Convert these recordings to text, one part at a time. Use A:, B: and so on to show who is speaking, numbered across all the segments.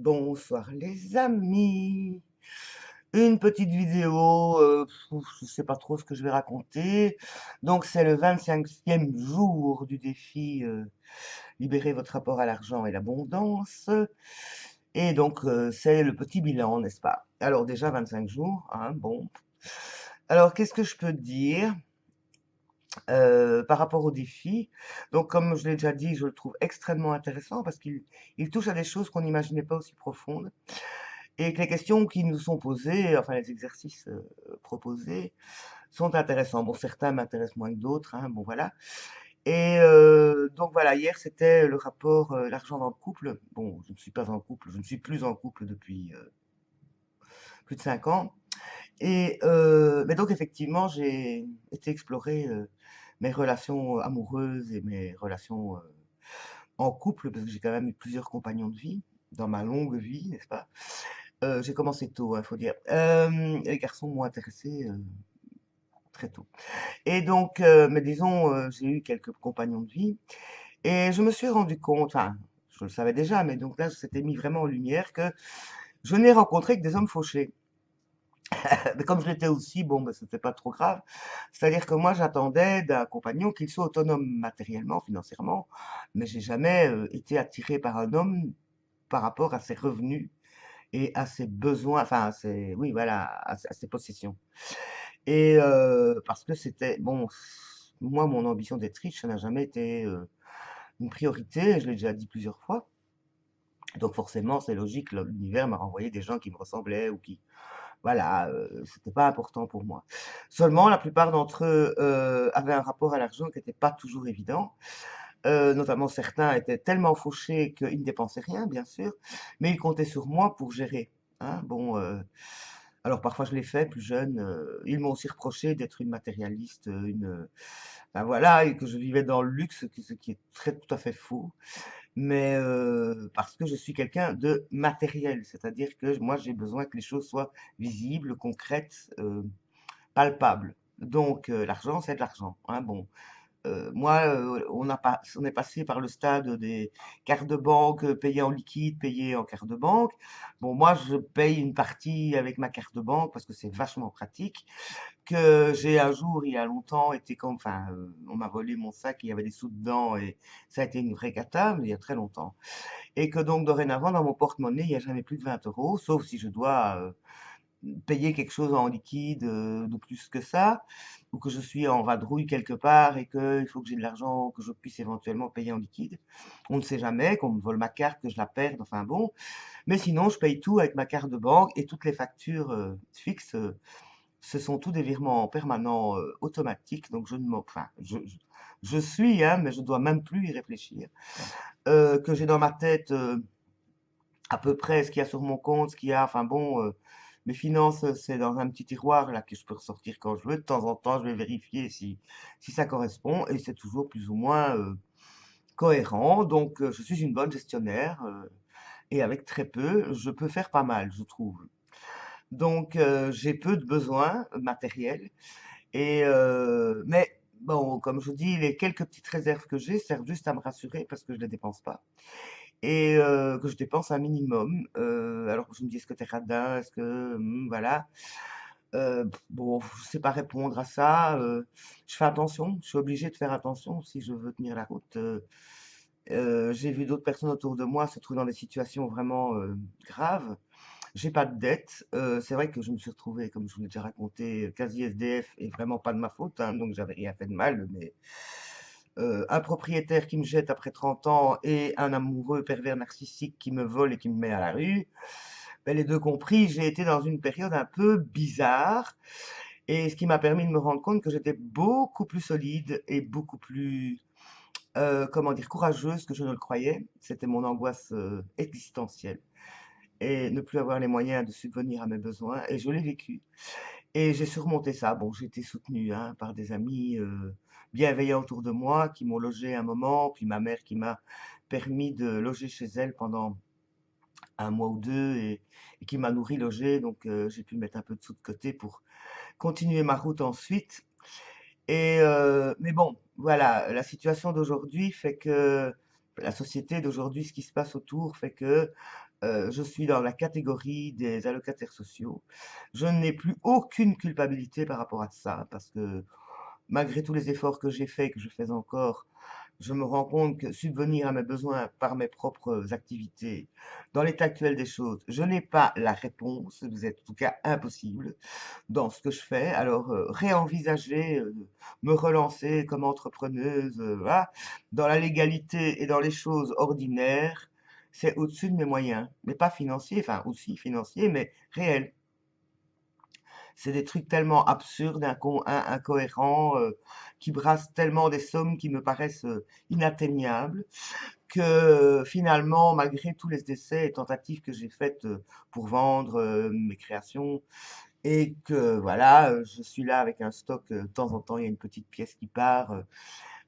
A: Bonsoir les amis. Une petite vidéo, je sais pas trop ce que je vais raconter. Donc c'est le 25e jour du défi Libérez votre rapport à l'argent et l'abondance. Et donc c'est le petit bilan, n'est-ce pas? Alors déjà 25 jours, hein, bon. Alors qu'est-ce que je peux dire par rapport au défi? Donc comme je l'ai déjà dit, je le trouve extrêmement intéressant parce qu'il touche à des choses qu'on n'imaginait pas aussi profondes. Et que les questions qui nous sont posées, enfin les exercices proposés, sont intéressants. Bon, certains m'intéressent moins que d'autres, hein, bon voilà. Et donc voilà, hier c'était le rapport l'argent dans le couple. Bon, je ne suis pas en couple, je ne suis plus en couple depuis plus de 5 ans. Et mais donc effectivement, j'ai été explorer mes relations amoureuses et mes relations en couple, parce que j'ai quand même eu plusieurs compagnons de vie dans ma longue vie, n'est-ce pas? J'ai commencé tôt, il faut dire. Les garçons m'ont intéressé très tôt. Et donc, mais disons, j'ai eu quelques compagnons de vie et je me suis rendu compte, enfin, je le savais déjà, mais donc là, c'était mis vraiment en lumière que je n'ai rencontré que des hommes fauchés. Mais comme je l'étais aussi, bon, ben, c'était pas trop grave. C'est-à-dire que moi, j'attendais d'un compagnon qu'il soit autonome matériellement, financièrement, mais j'ai jamais été attiré par un homme par rapport à ses revenus et à ses besoins, enfin, oui, voilà, à ses possessions. Et parce que c'était, bon, moi, mon ambition d'être riche, ça n'a jamais été une priorité, je l'ai déjà dit plusieurs fois. Donc forcément, c'est logique, l'univers m'a renvoyé des gens qui me ressemblaient ou qui, voilà, c'était pas important pour moi. Seulement, la plupart d'entre eux avaient un rapport à l'argent qui n'était pas toujours évident. Notamment certains étaient tellement fauchés qu'ils ne dépensaient rien, bien sûr, mais ils comptaient sur moi pour gérer. Hein. Bon, alors parfois je l'ai fait plus jeune. Ils m'ont aussi reproché d'être une matérialiste, enfin voilà, et que je vivais dans le luxe, ce qui est très tout à fait faux. Mais parce que je suis quelqu'un de matériel, c'est-à-dire que moi j'ai besoin que les choses soient visibles, concrètes, palpables. Donc l'argent, c'est de l'argent. Hein, bon, moi, on est passé par le stade des cartes de banque payées en liquide, payées en carte de banque. Bon, moi, je paye une partie avec ma carte de banque parce que c'est vachement pratique. Que j'ai un jour, il y a longtemps, été comme, enfin, on m'a volé mon sac, il y avait des sous dedans et ça a été une vraie cata, mais il y a très longtemps. Et que donc, dorénavant, dans mon porte-monnaie, il n'y a jamais plus de 20 euros, sauf si je dois payer quelque chose en liquide de plus que ça, ou que je suis en vadrouille quelque part et qu'il faut que j'ai de l'argent que je puisse éventuellement payer en liquide. On ne sait jamais, qu'on me vole ma carte, que je la perde, enfin bon. Mais sinon, je paye tout avec ma carte de banque et toutes les factures fixes, ce sont tous des virements permanents automatiques, donc je ne m'en, enfin, je suis, hein, mais je dois même plus y réfléchir. Que j'ai dans ma tête à peu près ce qu'il y a sur mon compte, ce qu'il y a, enfin bon, mes finances, c'est dans un petit tiroir là que je peux ressortir quand je veux. De temps en temps, je vais vérifier si ça correspond et c'est toujours plus ou moins cohérent. Donc, je suis une bonne gestionnaire et avec très peu, je peux faire pas mal, je trouve. Donc, j'ai peu de besoins matériels et mais bon, comme je vous dis, les quelques petites réserves que j'ai servent juste à me rassurer parce que je les dépense pas et que je dépense un minimum. Alors que je me dis: «Est-ce que tu es radin? Est-ce que voilà?» Bon, je sais pas répondre à ça, je fais attention, je suis obligée de faire attention si je veux tenir la route. J'ai vu d'autres personnes autour de moi se trouver dans des situations vraiment, graves. J'ai pas de dette, c'est vrai que je me suis retrouvé, comme je vous l'ai déjà raconté, quasi SDF et vraiment pas de ma faute, hein, donc j'avais rien fait de mal, mais un propriétaire qui me jette après 30 ans et un amoureux pervers narcissique qui me vole et qui me met à la rue, ben, les 2 compris, j'ai été dans une période un peu bizarre et ce qui m'a permis de me rendre compte que j'étais beaucoup plus solide et beaucoup plus, comment dire? Courageuse que je ne le croyais. C'était mon angoisse, existentielle et ne plus avoir les moyens de subvenir à mes besoins et je l'ai vécu et j'ai surmonté ça. Bon, j'ai été soutenue, hein, par des amis, bienveillants autour de moi qui m'ont logé un moment, puis ma mère qui m'a permis de loger chez elle pendant un mois ou 2 et qui m'a nourri, logé, donc j'ai pu mettre un peu de sous de côté pour continuer ma route ensuite et mais bon, voilà, la situation d'aujourd'hui fait que la société d'aujourd'hui, ce qui se passe autour fait que je suis dans la catégorie des allocataires sociaux. Je n'ai plus aucune culpabilité par rapport à ça, parce que malgré tous les efforts que j'ai faits, que je fais encore, je me rends compte que subvenir à mes besoins par mes propres activités, dans l'état actuel des choses, je n'ai pas la réponse, vous êtes en tout cas impossible dans ce que je fais. Alors, réenvisager, me relancer comme entrepreneuse, voilà, dans la légalité et dans les choses ordinaires, c'est au-dessus de mes moyens, mais pas financiers, enfin aussi financiers, mais réels. C'est des trucs tellement absurdes, incohérents, qui brassent tellement des sommes qui me paraissent inatteignables, que finalement, malgré tous les essais et tentatives que j'ai faites pour vendre mes créations, et que voilà, je suis là avec un stock, de temps en temps, il y a une petite pièce qui part,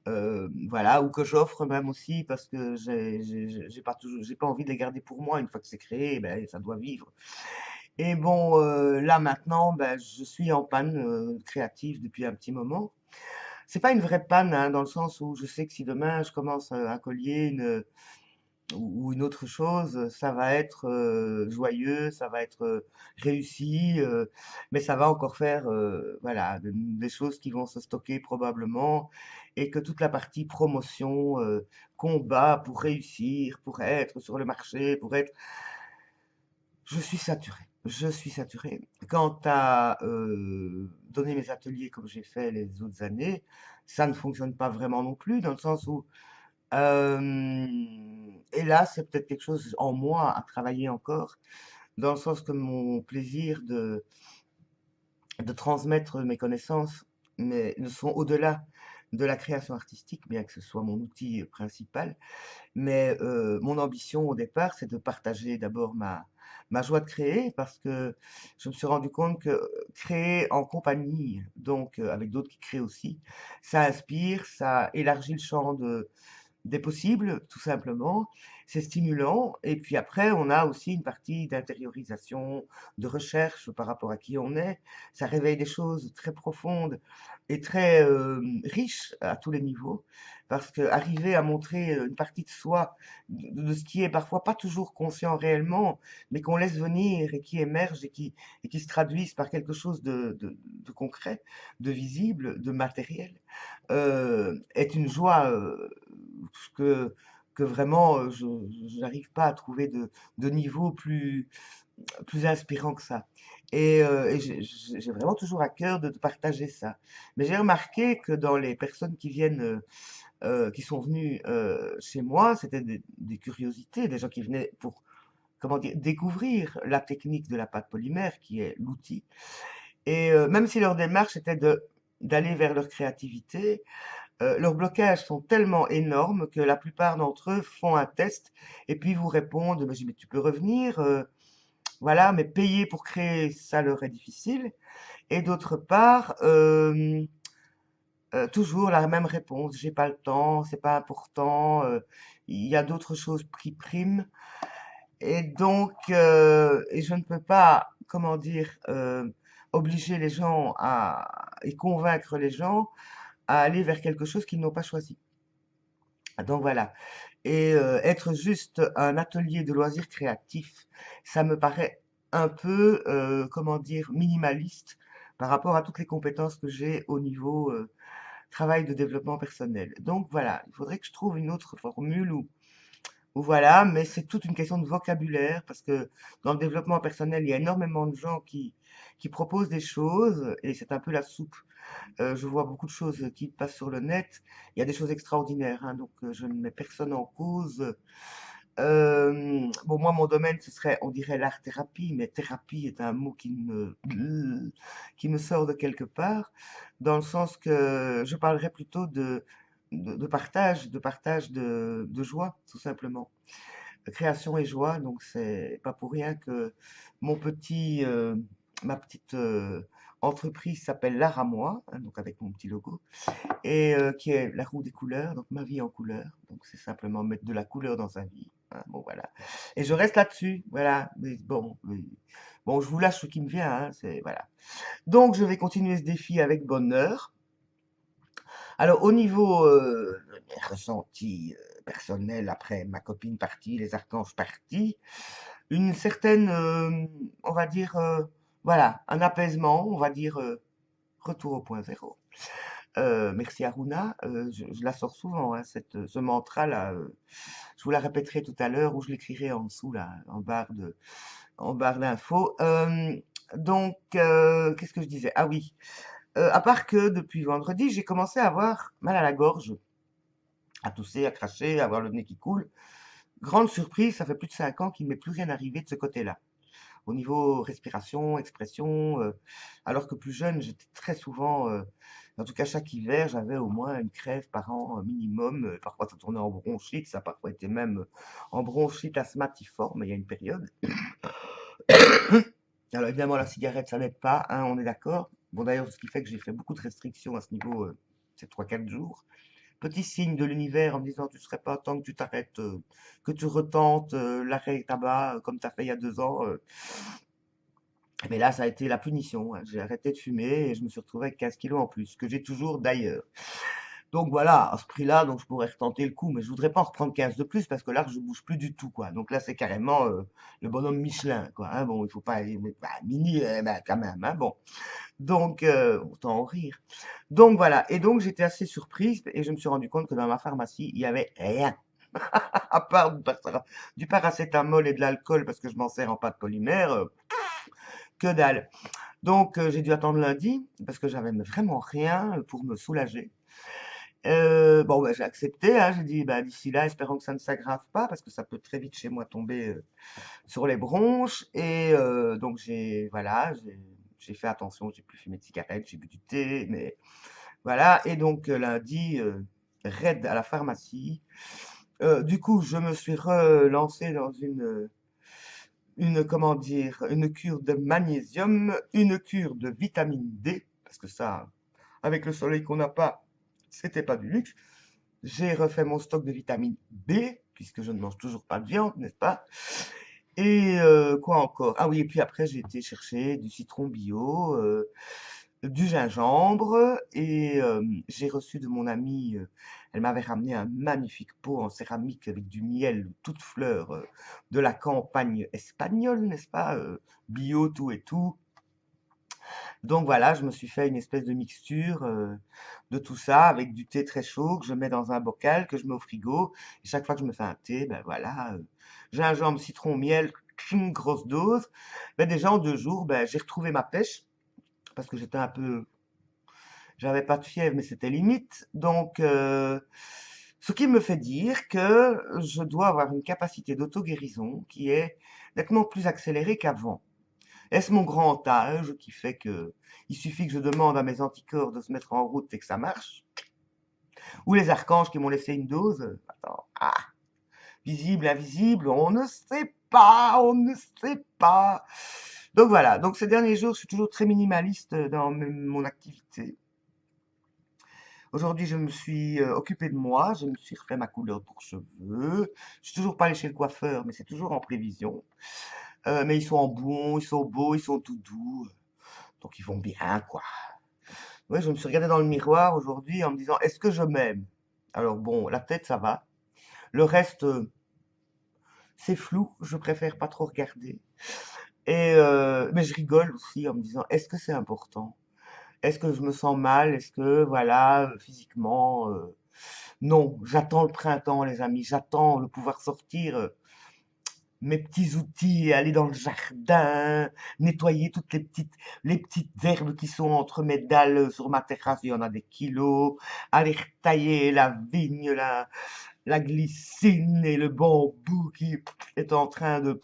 A: voilà, ou que j'offre même aussi parce que j'ai pas envie de les garder pour moi. Une fois que c'est créé, ben, ça doit vivre. Et bon, là maintenant, ben, je suis en panne créative depuis un petit moment. C'est pas une vraie panne, hein, dans le sens où je sais que si demain je commence un collier, ou une autre chose, ça va être joyeux, ça va être réussi, mais ça va encore faire voilà, des choses qui vont se stocker probablement, et que toute la partie promotion, combat pour réussir, pour être sur le marché, pour être... Je suis saturé. Je suis saturé. Quant à donner mes ateliers comme j'ai fait les autres années, ça ne fonctionne pas vraiment non plus, dans le sens où et là, c'est peut-être quelque chose en moi à travailler encore, dans le sens que mon plaisir de transmettre mes connaissances mais, ne sont au-delà de la création artistique, bien que ce soit mon outil principal. Mais mon ambition au départ, c'est de partager d'abord ma joie de créer, parce que je me suis rendu compte que créer en compagnie, donc avec d'autres qui créent aussi, ça inspire, ça élargit le champ des possibles, tout simplement. C'est stimulant. Et puis après, on a aussi une partie d'intériorisation, de recherche par rapport à qui on est. Ça réveille des choses très profondes et très riches à tous les niveaux. Parce que arriver à montrer une partie de soi, de ce qui est parfois pas toujours conscient réellement, mais qu'on laisse venir et qui émerge et qui se traduisent par quelque chose de concret, de visible, de matériel, est une joie que, que vraiment je n'arrive pas à trouver de niveau plus inspirant que ça. Et j'ai vraiment toujours à cœur de partager ça. Mais j'ai remarqué que dans les personnes qui viennent, qui sont venues chez moi, c'était des curiosités, des gens qui venaient pour, comment dire, découvrir la technique de la pâte polymère, qui est l'outil. Et même si leur démarche était d'aller vers leur créativité, leurs blocages sont tellement énormes que la plupart d'entre eux font un test et puis vous répondent, mais tu peux revenir, voilà, mais payer pour créer, ça leur est difficile. Et d'autre part, toujours la même réponse, j'ai pas le temps, c'est pas important, il y a d'autres choses qui priment. Et donc, et je ne peux pas, comment dire, obliger les gens et convaincre les gens à aller vers quelque chose qu'ils n'ont pas choisi. Donc voilà. Et être juste un atelier de loisirs créatifs, ça me paraît un peu, comment dire, minimaliste par rapport à toutes les compétences que j'ai au niveau travail de développement personnel. Donc voilà, il faudrait que je trouve une autre formule ou voilà, mais c'est toute une question de vocabulaire, parce que dans le développement personnel, il y a énormément de gens qui proposent des choses et c'est un peu la soupe. Je vois beaucoup de choses qui passent sur le net. Il y a des choses extraordinaires, hein, donc je ne mets personne en cause. Bon, moi, mon domaine, ce serait, on dirait l'art-thérapie, mais thérapie est un mot qui me sort de quelque part, dans le sens que je parlerais plutôt de partage de joie, tout simplement. Création et joie, donc c'est pas pour rien que mon petit, ma petite entreprise s'appelle L'Art à moi, hein, donc avec mon petit logo, et qui est la roue des couleurs, donc ma vie en couleur. Donc c'est simplement mettre de la couleur dans sa vie, hein, bon voilà. Et je reste là-dessus, voilà. Mais bon, bon, je vous lâche ce qui me vient, hein, c'est voilà. Donc je vais continuer ce défi avec bonheur. Alors au niveau des ressentis, personnel après ma copine partie, les archanges partis, une certaine, on va dire, voilà, un apaisement, on va dire, retour au point zéro. Merci Aruna, je la sors souvent, hein, ce mantra-là. Je vous la répéterai tout à l'heure ou je l'écrirai en dessous, là, en barre d'infos. Donc, qu'est-ce que je disais? Ah oui, à part que depuis vendredi, j'ai commencé à avoir mal à la gorge, à tousser, à cracher, à avoir le nez qui coule. Grande surprise, ça fait plus de 5 ans qu'il ne m'est plus rien arrivé de ce côté-là. Au niveau respiration, expression, alors que plus jeune, j'étais très souvent, en tout cas chaque hiver, j'avais au moins une crève par an minimum. Parfois ça tournait en bronchite, ça a parfois été même en bronchite asthmatiforme, il y a une période. Alors évidemment, la cigarette, ça n'aide pas, hein, on est d'accord. Bon d'ailleurs, ce qui fait que j'ai fait beaucoup de restrictions à ce niveau ces 3 4 jours. Petit signe de l'univers en me disant tu serais pas temps que tu t'arrêtes, que tu retentes l'arrêt tabac comme tu as fait il y a 2 ans. Mais là, ça a été la punition, hein. J'ai arrêté de fumer et je me suis retrouvé avec 15 kilos en plus, que j'ai toujours d'ailleurs. Donc voilà, à ce prix-là, donc je pourrais retenter le coup, mais je voudrais pas en reprendre 15 de plus parce que là, je bouge plus du tout, quoi. Donc là, c'est carrément le bonhomme Michelin, quoi, hein. Bon, il faut pas, bah, mini, bah, quand même, hein, bon. Donc, autant en rire. Donc voilà, et donc j'étais assez surprise et je me suis rendu compte que dans ma pharmacie, il y avait rien, à part du paracétamol et de l'alcool parce que je m'en sers en pâte polymère, que dalle. Donc, j'ai dû attendre lundi parce que j'avais vraiment rien pour me soulager. Bon, bah, j'ai accepté, hein, j'ai dit, bah, d'ici là, espérons que ça ne s'aggrave pas parce que ça peut très vite chez moi tomber sur les bronches. Et donc, voilà, j'ai fait attention, j'ai plus fumé de cigarettes, j'ai bu du thé, mais voilà. Et donc, lundi, raid à la pharmacie. Du coup, je me suis relancé dans comment dire, une cure de magnésium, une cure de vitamine D, parce que ça, avec le soleil qu'on n'a pas, c'était pas du luxe. J'ai refait mon stock de vitamine B, puisque je ne mange toujours pas de viande, n'est-ce pas? Et quoi encore? Ah oui, et puis après, j'ai été chercher du citron bio, du gingembre, et j'ai reçu de mon amie, elle m'avait ramené un magnifique pot en céramique avec du miel, toute fleur, de la campagne espagnole, n'est-ce pas? Bio, tout et tout. Donc voilà, je me suis fait une espèce de mixture de tout ça avec du thé très chaud que je mets dans un bocal, que je mets au frigo. Et chaque fois que je me fais un thé, ben voilà, gingembre, citron, miel, une grosse dose. Ben déjà en 2 jours, ben, j'ai retrouvé ma pêche parce que j'avais pas de fièvre, mais c'était limite. Donc, ce qui me fait dire que je dois avoir une capacité d'auto-guérison qui est nettement plus accélérée qu'avant. Est-ce mon grand âge qui fait que il suffit que je demande à mes anticorps de se mettre en route et que ça marche? Ou les archanges qui m'ont laissé une dose? Attends, visible, invisible, on ne sait pas, on ne sait pas. Donc voilà, donc ces derniers jours, je suis toujours très minimaliste dans mon activité. Aujourd'hui, je me suis occupé de moi, je me suis refait ma couleur pour cheveux. Je suis toujours pas allé chez le coiffeur, mais c'est toujours en prévision. Mais ils sont bons, ils sont beaux, ils sont tout doux, donc ils vont bien, quoi. Ouais, je me suis regardé dans le miroir aujourd'hui en me disant, est-ce que je m'aime? Alors bon, la tête, ça va. Le reste, c'est flou, je préfère pas trop regarder. Et mais je rigole aussi en me disant, est-ce que c'est important? Est-ce que je me sens mal? Est-ce que, voilà, physiquement, non, j'attends le printemps, les amis, j'attends de pouvoir sortir mes petits outils et aller dans le jardin, nettoyer toutes les petites herbes qui sont entre mes dalles sur ma terrasse, il y en a des kilos, aller tailler la vigne, la glycine et le bambou qui est en train de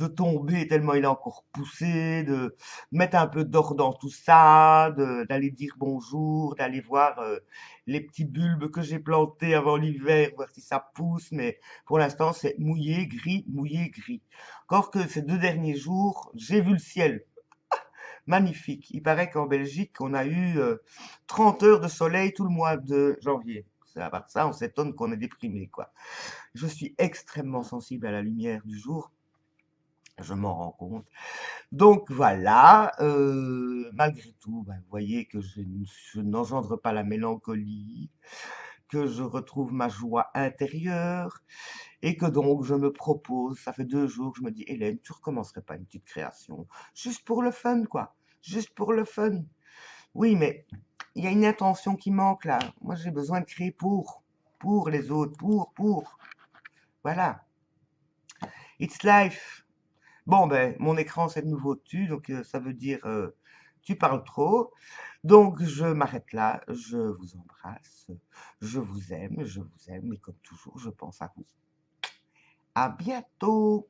A: tomber tellement il est encore poussé, de mettre un peu d'or dans tout ça, d'aller dire bonjour, d'aller voir les petits bulbes que j'ai plantés avant l'hiver, voir si ça pousse, mais pour l'instant c'est mouillé, gris, mouillé, gris. Encore que ces 2 derniers jours, j'ai vu le ciel, magnifique. Il paraît qu'en Belgique, on a eu 30 heures de soleil tout le mois de janvier. C'est à part ça, on s'étonne qu'on est déprimé, quoi. Je suis extrêmement sensible à la lumière du jour, je m'en rends compte. Donc voilà, malgré tout, ben, vous voyez que je n'engendre pas la mélancolie, que je retrouve ma joie intérieure et que donc je me propose, ça fait 2 jours que je me dis, Hélène, tu recommencerais pas une petite création, juste pour le fun, quoi, juste pour le fun. Oui, mais il y a une intention qui manque là. Moi, j'ai besoin de créer pour les autres, voilà. It's life. Bon, ben, mon écran, c'est de nouveau dessus, donc ça veut dire tu parles trop. Donc, je m'arrête là. Je vous embrasse. Je vous aime, et comme toujours, je pense à vous. À bientôt!